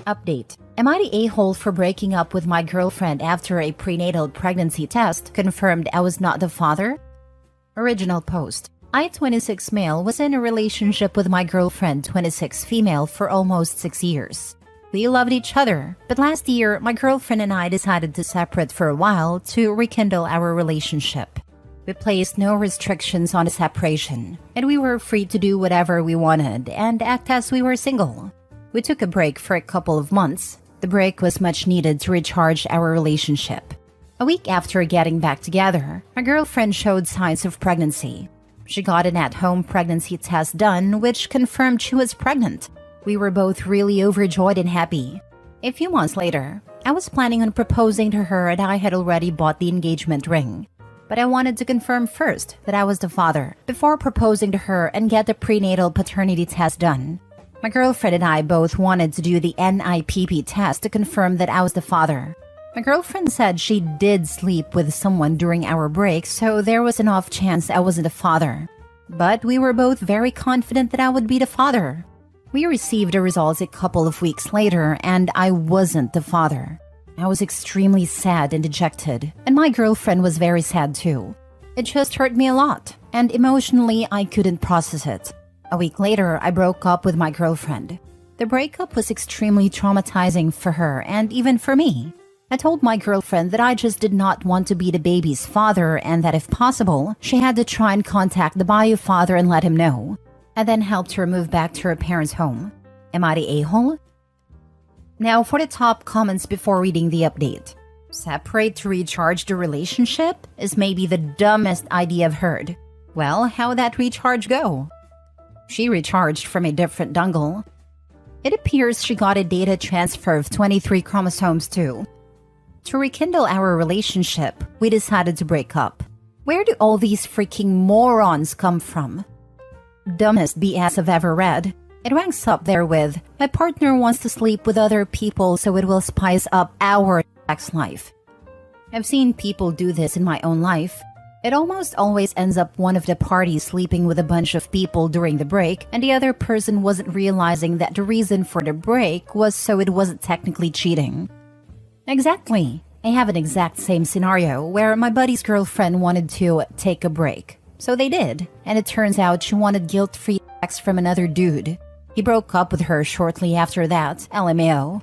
Update. Am I the a-hole for breaking up with my girlfriend after a prenatal pregnancy test confirmed I was not the father? Original post. I, 26 male, was in a relationship with my girlfriend, 26 female, for almost 6 years. We loved each other, but last year, my girlfriend and I decided to separate for a while to rekindle our relationship. We placed no restrictions on the separation, and we were free to do whatever we wanted and act as we were single. We took a break for a couple of months. The break was much needed to recharge our relationship. A week after getting back together, my girlfriend showed signs of pregnancy. She got an at-home pregnancy test done, which confirmed she was pregnant. We were both really overjoyed and happy. A few months later, I was planning on proposing to her and I had already bought the engagement ring. But I wanted to confirm first that I was the father before proposing to her and get the prenatal paternity test done. My girlfriend and I both wanted to do the NIPP test to confirm that I was the father. My girlfriend said she did sleep with someone during our break, so there was an off chance I wasn't the father. But we were both very confident that I would be the father. We received the results a couple of weeks later, and I wasn't the father. I was extremely sad and dejected, and my girlfriend was very sad too. It just hurt me a lot, and emotionally I couldn't process it. A week later, I broke up with my girlfriend. The breakup was extremely traumatizing for her and even for me. I told my girlfriend that I just did not want to be the baby's father and that if possible, she had to try and contact the bio father and let him know. I then helped her move back to her parents' home. Am I the a-hole? Now for the top comments before reading the update. Separate to recharge the relationship is maybe the dumbest idea I've heard. Well, how'd that recharge go? She recharged from a different dongle. It appears she got a data transfer of 23 chromosomes too. To rekindle our relationship, we decided to break up. Where do all these freaking morons come from? Dumbest BS I've ever read. It ranks up there with, my partner wants to sleep with other people so it will spice up our sex life. I've seen people do this in my own life. It almost always ends up one of the parties sleeping with a bunch of people during the break, and the other person wasn't realizing that the reason for the break was so it wasn't technically cheating. Exactly. I have an exact same scenario where my buddy's girlfriend wanted to take a break. So they did, and it turns out she wanted guilt-free sex from another dude. He broke up with her shortly after that, LMAO.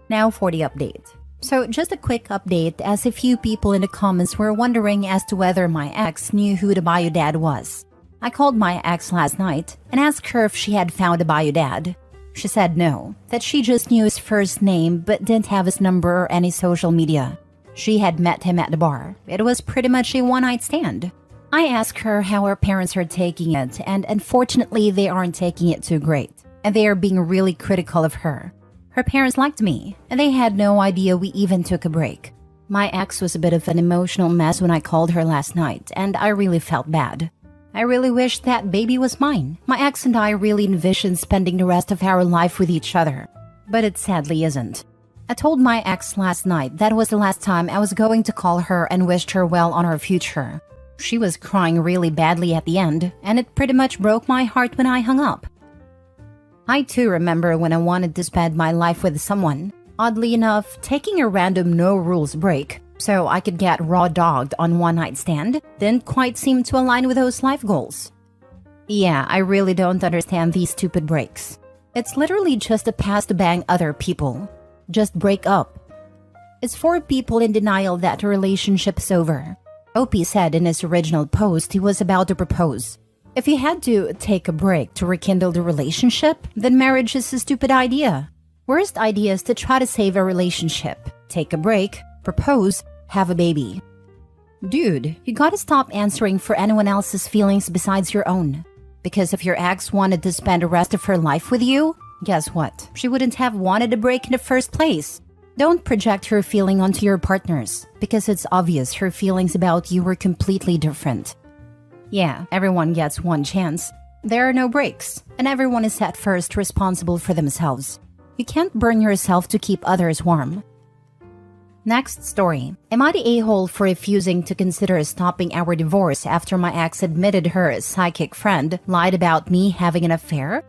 Now for the update. So just a quick update, as a few people in the comments were wondering as to whether my ex knew who the bio dad was. I called my ex last night and asked her if she had found a bio dad. She said no, that she just knew his first name but didn't have his number or any social media. She had met him at the bar. It was pretty much a one-night stand. I asked her how her parents are taking it, and unfortunately they aren't taking it too great, and they are being really critical of her. Her parents liked me, and they had no idea we even took a break. My ex was a bit of an emotional mess when I called her last night, and I really felt bad. I really wished that baby was mine. My ex and I really envisioned spending the rest of our life with each other, but it sadly isn't. I told my ex last night that was the last time I was going to call her and wished her well on our future. She was crying really badly at the end, and it pretty much broke my heart when I hung up. I too remember when I wanted to spend my life with someone. Oddly enough, taking a random no-rules break so I could get raw-dogged on one-night stand didn't quite seem to align with those life goals. Yeah, I really don't understand these stupid breaks. It's literally just a pass to bang other people. Just break up. It's for people in denial that the relationship's over. Opie said in his original post he was about to propose. If you had to take a break to rekindle the relationship, then marriage is a stupid idea. Worst idea is to try to save a relationship. Take a break, propose, have a baby. Dude, you gotta stop answering for anyone else's feelings besides your own. Because if your ex wanted to spend the rest of her life with you, guess what? She wouldn't have wanted a break in the first place. Don't project her feeling onto your partners, because it's obvious her feelings about you were completely different. Yeah, everyone gets one chance. There are no breaks, and everyone is at first responsible for themselves. You can't burn yourself to keep others warm. Next story. Am I the a-hole for refusing to consider stopping our divorce after my ex admitted her psychic friend lied about me having an affair?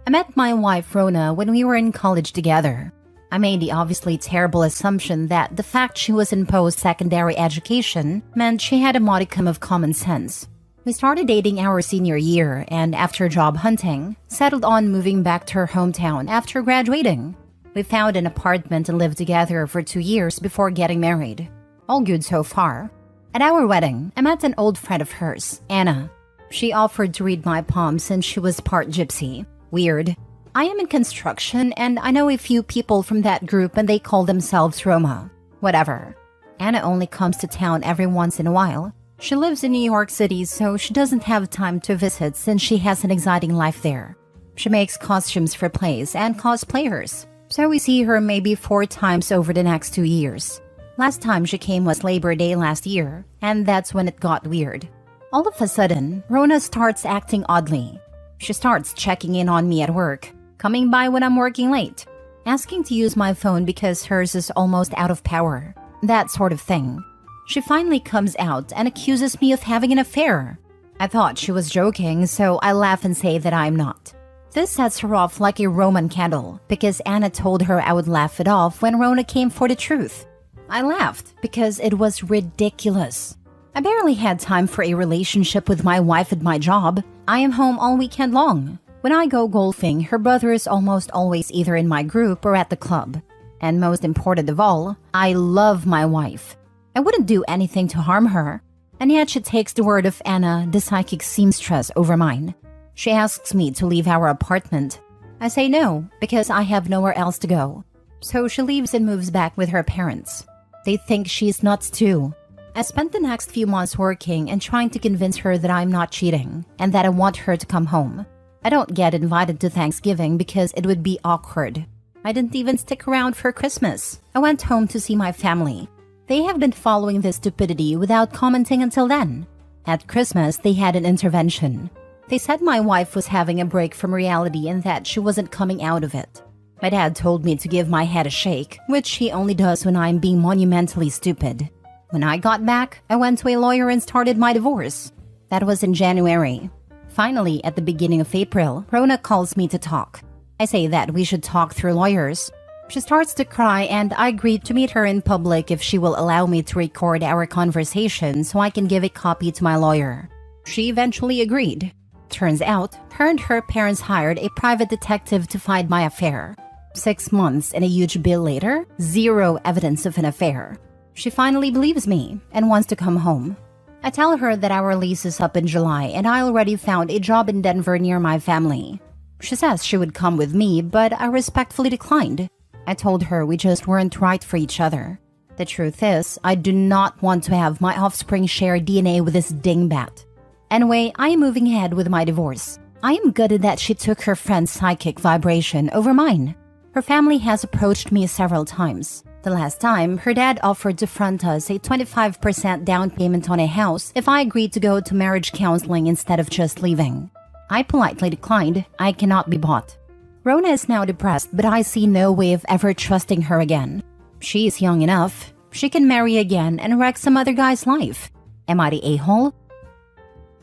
I met my wife Rona when we were in college together. I made the obviously terrible assumption that the fact she was in post-secondary education meant she had a modicum of common sense. We started dating our senior year and after job hunting, settled on moving back to her hometown after graduating. We found an apartment and lived together for 2 years before getting married. All good so far. At our wedding, I met an old friend of hers, Anna. She offered to read my palm since she was part gypsy. Weird. I am in construction and I know a few people from that group and they call themselves Roma. Whatever. Anna only comes to town every once in a while. She lives in New York City, so she doesn't have time to visit since she has an exciting life there. She makes costumes for plays and cosplayers, so we see her maybe 4 times over the next 2 years. Last time she came was Labor Day last year, and that's when it got weird. All of a sudden, Rona starts acting oddly. She starts checking in on me at work, coming by when I'm working late, asking to use my phone because hers is almost out of power, that sort of thing. She finally comes out and accuses me of having an affair. I thought she was joking, so I laugh and say that I'm not. This sets her off like a Roman candle because Anna told her I would laugh it off when Rona came for the truth. I laughed because it was ridiculous. I barely had time for a relationship with my wife at my job. I am home all weekend long. When I go golfing, her brother is almost always either in my group or at the club. And most important of all, I love my wife. I wouldn't do anything to harm her. And yet she takes the word of Anna, the psychic seamstress, over mine. She asks me to leave our apartment. I say no, because I have nowhere else to go. So she leaves and moves back with her parents. They think she's nuts too. I spent the next few months working and trying to convince her that I'm not cheating and that I want her to come home. I don't get invited to Thanksgiving because it would be awkward. I didn't even stick around for Christmas. I went home to see my family. They have been following this stupidity without commenting until then. At Christmas, they had an intervention. They said my wife was having a break from reality and that she wasn't coming out of it. My dad told me to give my head a shake, which he only does when I'm being monumentally stupid. When I got back, I went to a lawyer and started my divorce. That was in January. Finally, at the beginning of April, Rona calls me to talk. I say that we should talk through lawyers. She starts to cry and I agreed to meet her in public if she will allow me to record our conversation so I can give a copy to my lawyer. She eventually agreed. Turns out, her and her parents hired a private detective to find my affair. 6 months and a huge bill later, 0 evidence of an affair. She finally believes me and wants to come home. I tell her that our lease is up in July and I already found a job in Denver near my family. She says she would come with me, but I respectfully declined. I told her we just weren't right for each other. The truth is, I do not want to have my offspring share DNA with this dingbat. Anyway, I am moving ahead with my divorce. I am gutted that she took her friend's psychic vibration over mine. Her family has approached me several times. The last time, her dad offered to front us a 25% down payment on a house if I agreed to go to marriage counseling instead of just leaving. I politely declined. I cannot be bought. Rona is now depressed, but I see no way of ever trusting her again. She is young enough. She can marry again and wreck some other guy's life. Am I the a-hole?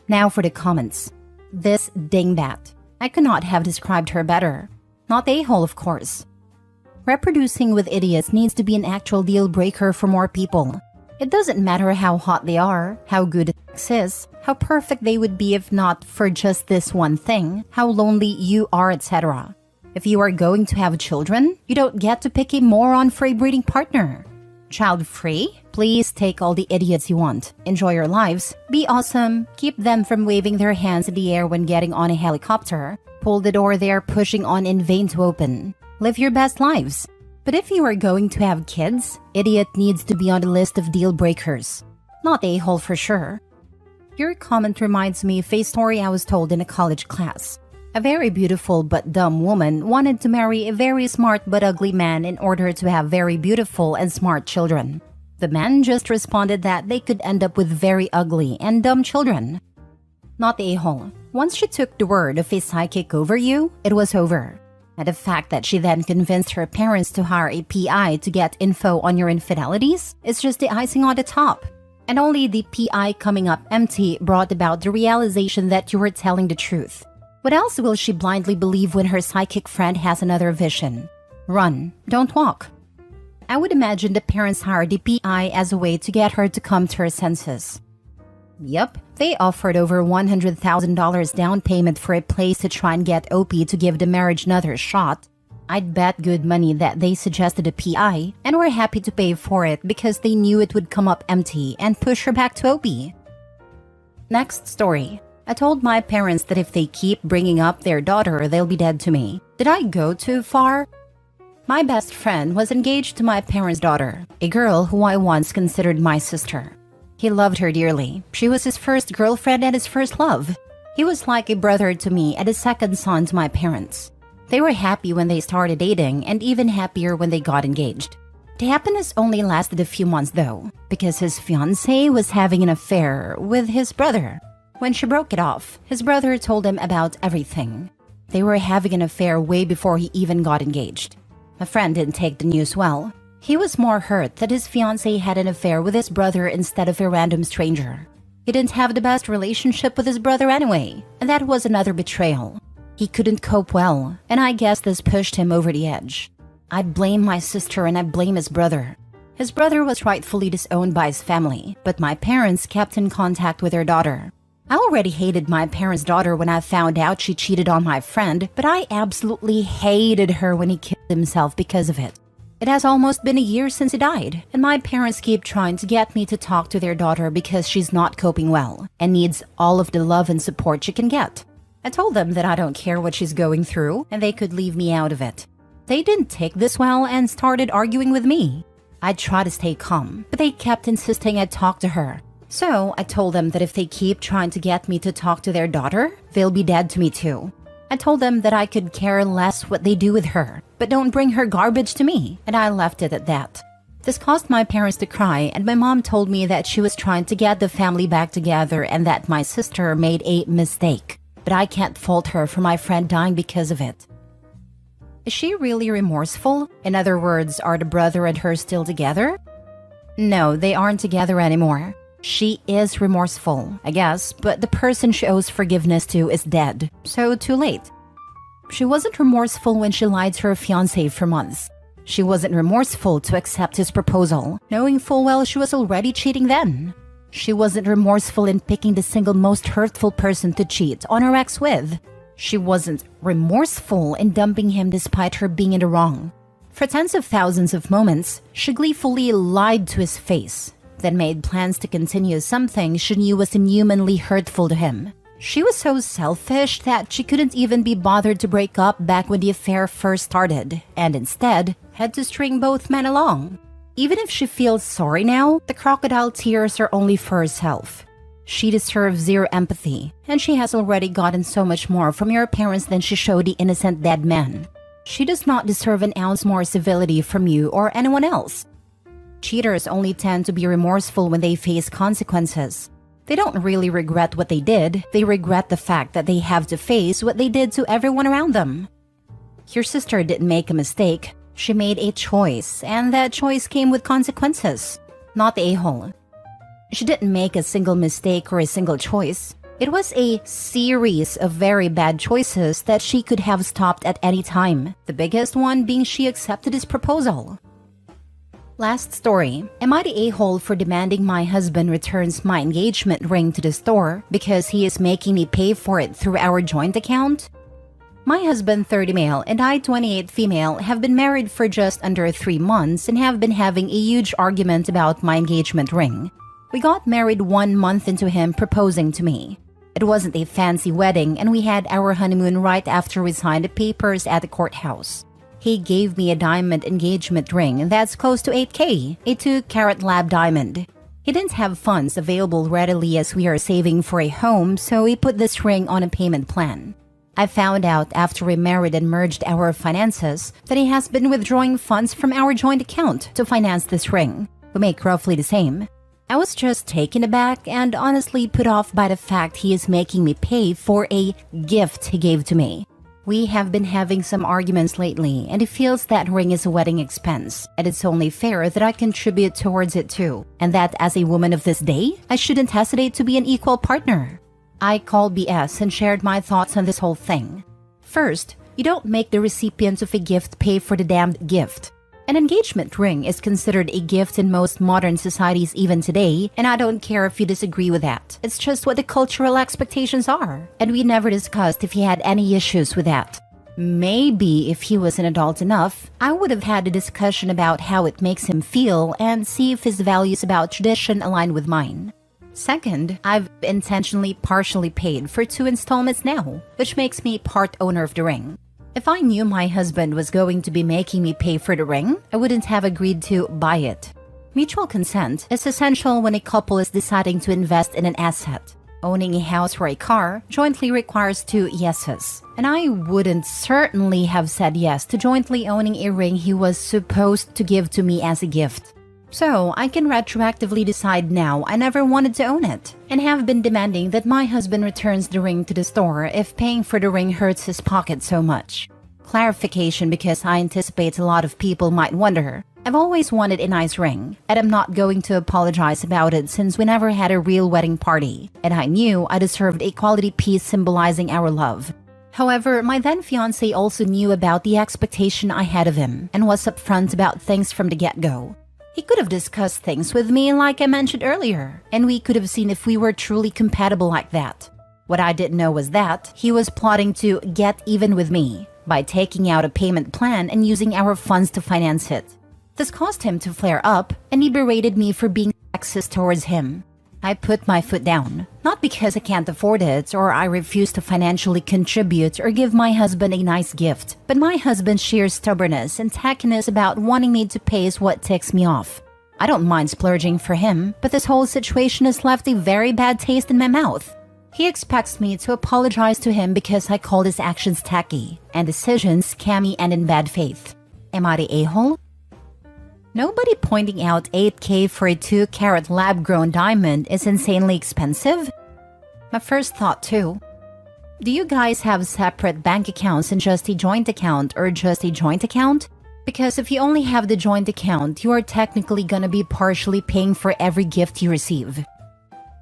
Now for the comments. This dingbat. I could not have described her better. Not the a-hole, of course. Reproducing with idiots needs to be an actual deal breaker for more people. It doesn't matter how hot they are, how good it is, how perfect they would be if not for just this one thing, how lonely you are, etc. If you are going to have children, you don't get to pick a moron for a breeding partner. Child-free? Please take all the idiots you want. Enjoy your lives. Be awesome. Keep them from waving their hands in the air when getting on a helicopter. Pull the door they are pushing on in vain to open. Live your best lives. But if you are going to have kids, idiot needs to be on the list of deal breakers. Not a-hole for sure. Your comment reminds me of a story I was told in a college class. A very beautiful but dumb woman wanted to marry a very smart but ugly man in order to have very beautiful and smart children. The man just responded that they could end up with very ugly and dumb children. Not the a-hole. Once she took the word of a psychic over you, it was over. And the fact that she then convinced her parents to hire a PI to get info on your infidelities is just the icing on the top. And only the PI coming up empty brought about the realization that you were telling the truth. What else will she blindly believe when her psychic friend has another vision? Run, don't walk. I would imagine the parents hired the PI as a way to get her to come to her senses. Yep, they offered over $100,000 down payment for a place to try and get OP to give the marriage another shot. I'd bet good money that they suggested a PI and were happy to pay for it because they knew it would come up empty and push her back to OP. Next story. I told my parents that if they keep bringing up their daughter, they'll be dead to me. Did I go too far? My best friend was engaged to my parents' daughter, a girl who I once considered my sister. He loved her dearly. She was his first girlfriend and his first love. He was like a brother to me and a second son to my parents. They were happy when they started dating and even happier when they got engaged. The happiness only lasted a few months though, because his fiancée was having an affair with his brother. When she broke it off, his brother told him about everything. They were having an affair way before he even got engaged. My friend didn't take the news well. He was more hurt that his fiancée had an affair with his brother instead of a random stranger. He didn't have the best relationship with his brother anyway, and that was another betrayal. He couldn't cope well, and I guess this pushed him over the edge. I blame my sister and I blame his brother. His brother was rightfully disowned by his family, but my parents kept in contact with their daughter. I already hated my parents' daughter when I found out she cheated on my friend, but I absolutely hated her when he killed himself because of it. It has almost been a year since he died, and my parents keep trying to get me to talk to their daughter because she's not coping well and needs all of the love and support she can get. I told them that I don't care what she's going through and they could leave me out of it. They didn't take this well and started arguing with me. I tried to stay calm, but they kept insisting I talk to her. So I told them that if they keep trying to get me to talk to their daughter, they'll be dead to me too. I told them that I could care less what they do with her, but don't bring her garbage to me, and I left it at that. This caused my parents to cry, and my mom told me that she was trying to get the family back together and that my sister made a mistake. But I can't fault her for my friend dying because of it. Is she really remorseful? In other words, are the brother and her still together? No, they aren't together anymore. She is remorseful, I guess, but the person she owes forgiveness to is dead, so too late. She wasn't remorseful when she lied to her fiancé for months. She wasn't remorseful to accept his proposal, knowing full well she was already cheating then. She wasn't remorseful in picking the single most hurtful person to cheat on her ex with. She wasn't remorseful in dumping him despite her being in the wrong. For tens of thousands of moments, she gleefully lied to his face, then made plans to continue something she knew was inhumanly hurtful to him. She was so selfish that she couldn't even be bothered to break up back when the affair first started, and instead had to string both men along. Even if she feels sorry now, the crocodile tears are only for herself. She deserves zero empathy, and she has already gotten so much more from your parents than she showed the innocent dead man. She does not deserve an ounce more civility from you or anyone else. Cheaters only tend to be remorseful when they face consequences. They don't really regret what they did, they regret the fact that they have to face what they did to everyone around them. Your sister didn't make a mistake. She made a choice, and that choice came with consequences, not the a-hole. She didn't make a single mistake or a single choice. It was a series of very bad choices that she could have stopped at any time, the biggest one being she accepted his proposal. Last story. Am I the a-hole for demanding my husband returns my engagement ring to the store because he is making me pay for it through our joint account? My husband, 30 male, and I, 28 female, have been married for just under 3 months and have been having a huge argument about my engagement ring. We got married 1 month into him proposing to me. It wasn't a fancy wedding, and we had our honeymoon right after we signed the papers at the courthouse. He gave me a diamond engagement ring that's close to 8K, a 2-carat lab diamond. He didn't have funds available readily as we are saving for a home, so he put this ring on a payment plan. I found out after we married and merged our finances that he has been withdrawing funds from our joint account to finance this ring. We make roughly the same. I was just taken aback and honestly put off by the fact he is making me pay for a gift he gave to me. We have been having some arguments lately, and he feels that ring is a wedding expense, and it's only fair that I contribute towards it too, and that as a woman of this day, I shouldn't hesitate to be an equal partner. I called BS and shared my thoughts on this whole thing. First, you don't make the recipient of a gift pay for the damned gift. An engagement ring is considered a gift in most modern societies even today, and I don't care if you disagree with that. It's just what the cultural expectations are, and we never discussed if he had any issues with that. Maybe if he was an adult enough, I would have had a discussion about how it makes him feel and see if his values about tradition align with mine. Second, I've intentionally partially paid for 2 installments now, which makes me part owner of the ring. If I knew my husband was going to be making me pay for the ring, I wouldn't have agreed to buy it. Mutual consent is essential when a couple is deciding to invest in an asset. Owning a house or a car jointly requires 2 yeses, and I wouldn't certainly have said yes to jointly owning a ring he was supposed to give to me as a gift. So I can retroactively decide now I never wanted to own it, and have been demanding that my husband returns the ring to the store if paying for the ring hurts his pocket so much. Clarification, because I anticipate a lot of people might wonder. I've always wanted a nice ring, and I'm not going to apologize about it since we never had a real wedding party, and I knew I deserved a quality piece symbolizing our love. However, my then fiancé also knew about the expectation I had of him, and was upfront about things from the get-go. He could have discussed things with me like I mentioned earlier, and we could have seen if we were truly compatible like that. What I didn't know was that he was plotting to get even with me by taking out a payment plan and using our funds to finance it. This caused him to flare up, and he berated me for being sexist towards him. I put my foot down, not because I can't afford it or I refuse to financially contribute or give my husband a nice gift, but my husband's sheer stubbornness and tackiness about wanting me to pay is what ticks me off. I don't mind splurging for him, but this whole situation has left a very bad taste in my mouth. He expects me to apologize to him because I called his actions tacky and decisions scammy and in bad faith. Am I the a-hole? Nobody pointing out $8K for a 2-carat lab-grown diamond is insanely expensive? My first thought too. Do you guys have separate bank accounts and just a joint account, or just a joint account? Because if you only have the joint account, you are technically gonna be partially paying for every gift you receive.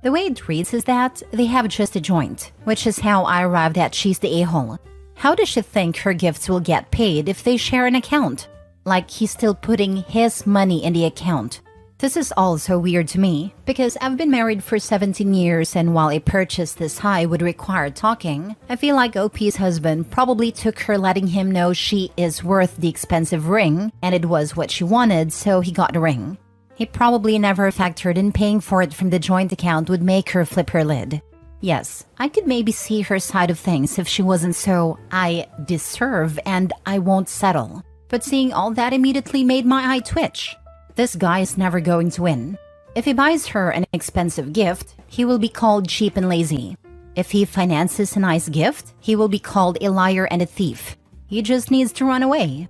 The way it reads is that they have just a joint, which is how I arrived at she's the a-hole. How does she think her gifts will get paid if they share an account? Like he's still putting his money in the account. This is also weird to me, because I've been married for 17 years, and while a purchase this high would require talking, I feel like OP's husband probably took her letting him know she is worth the expensive ring, and it was what she wanted, so he got the ring. He probably never factored in paying for it from the joint account would make her flip her lid. Yes, I could maybe see her side of things if she wasn't so, I deserve and I won't settle. But seeing all that immediately made my eye twitch. This guy is never going to win. If he buys her an expensive gift, he will be called cheap and lazy. If he finances a nice gift, he will be called a liar and a thief. He just needs to run away.